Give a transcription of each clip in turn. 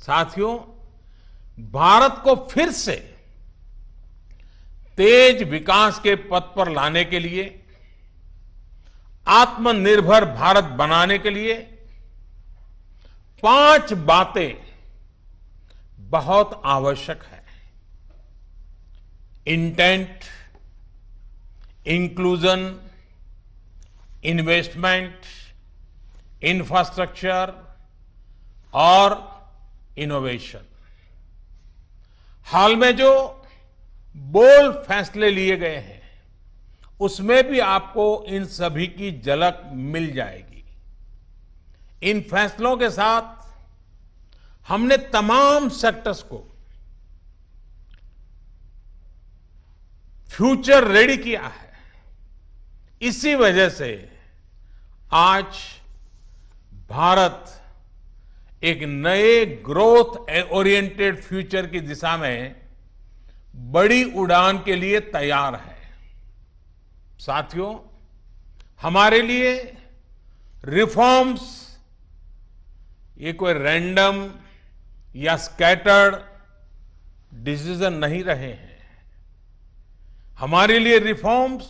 साथियों, भारत को फिर से तेज विकास के पथ पर लाने के लिए, आत्मनिर्भर भारत बनाने के लिए 5 बातें बहुत आवश्यक है। इंटेंट, इंक्लूजन, इन्वेस्टमेंट, इंफ्रास्ट्रक्चर और इनोवेशन। हाल में जो बोल्ड फैसले लिए गए हैं, उसमें भी आपको इन सभी की झलक मिल जाएगी। इन फैसलों के साथ हमने तमाम सेक्टर्स को फ्यूचर रेडी किया है। इसी वजह से आज भारत एक नए ग्रोथ ओरिएंटेड फ्यूचर की दिशा में बड़ी उड़ान के लिए तैयार है। साथियों, हमारे लिए रिफॉर्म्स ये कोई रैंडम या स्कैटर्ड डिसीजन नहीं रहे हैं। हमारे लिए reforms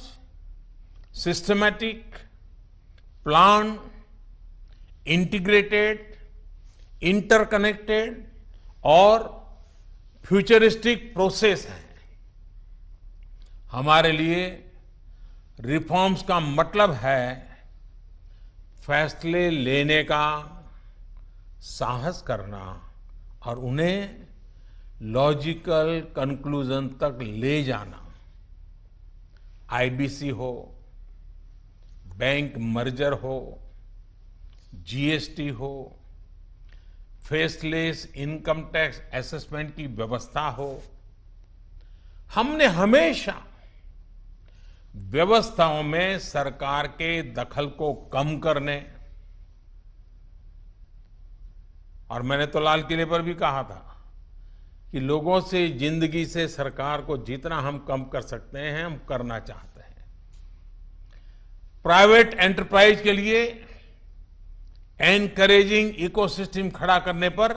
systematic, plan, integrated, interconnected और फ्यूचरिस्टिक प्रोसेस है। हमारे लिए रिफॉर्म्स का मतलब है फैसले लेने का साहस करना और उन्हें लॉजिकल कंक्लूजन तक ले जाना। आईबीसी हो, बैंक मर्जर हो, जीएसटी हो, फेसलेस इनकम टैक्स असेसमेंट की व्यवस्था हो, हमने हमेशा व्यवस्थाओं में सरकार के दखल को कम करने, और मैंने तो लाल किले पर भी कहा था कि लोगों से, जिंदगी से सरकार को जितना हम कम कर सकते हैं हम करना चाहते हैं। प्राइवेट एंटरप्राइज के लिए एनकरेजिंग इकोसिस्टम खड़ा करने पर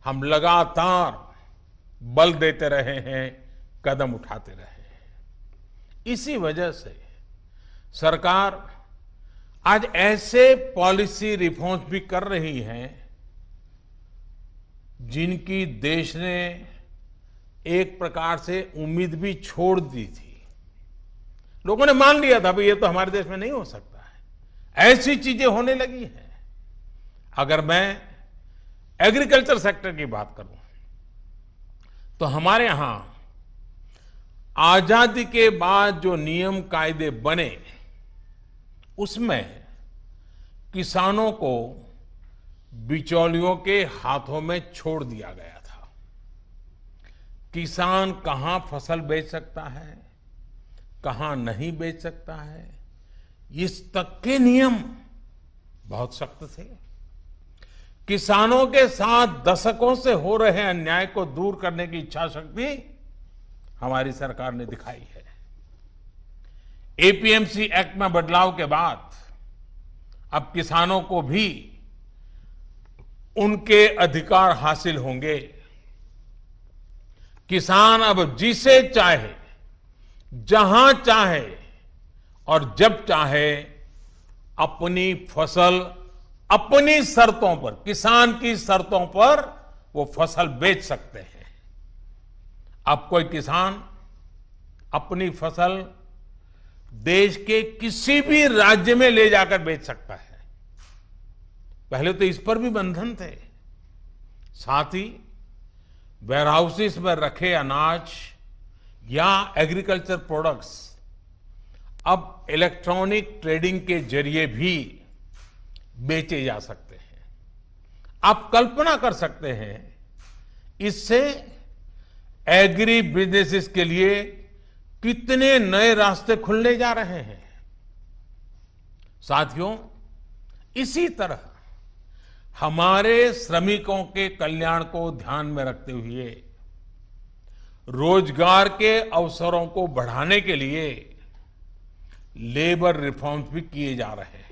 हम लगातार बल देते रहे हैं, कदम उठाते रहे हैं। इसी वजह से सरकार आज ऐसे पॉलिसी रिफॉर्म्स भी कर रही है जिनकी देश ने एक प्रकार से उम्मीद भी छोड़ दी थी। लोगों ने मान लिया था भाई ये तो हमारे देश में नहीं हो सकता है, ऐसी चीजें होने लगी हैं। अगर मैं एग्रीकल्चर सेक्टर की बात करूं तो हमारे यहां आजादी के बाद जो नियम कायदे बने उसमें किसानों को बिचौलियों के हाथों में छोड़ दिया गया था। किसान कहां फसल बेच सकता है, कहां नहीं बेच सकता है, इस तक के नियम बहुत सख्त थे। किसानों के साथ दशकों से हो रहे अन्याय को दूर करने की इच्छा शक्ति हमारी सरकार ने दिखाई है। एपीएमसी एक्ट में बदलाव के बाद अब किसानों को भी उनके अधिकार हासिल होंगे। किसान अब जिसे चाहे, जहां चाहे और जब चाहे अपनी फसल अपनी शर्तों पर, किसान की शर्तों पर वो फसल बेच सकते हैं। अब कोई किसान अपनी फसल देश के किसी भी राज्य में ले जाकर बेच सकता है। पहले तो इस पर भी बंधन थे। साथ ही वेयरहाउसेस में रखे अनाज या एग्रीकल्चर प्रोडक्ट्स अब इलेक्ट्रॉनिक ट्रेडिंग के जरिए भी बेचे जा सकते हैं। आप कल्पना कर सकते हैं इससे एग्री बिजनेसेस के लिए कितने नए रास्ते खुलने जा रहे हैं। साथियों, इसी तरह हमारे श्रमिकों के कल्याण को ध्यान में रखते हुए रोजगार के अवसरों को बढ़ाने के लिए लेबर रिफॉर्म्स भी किए जा रहे हैं।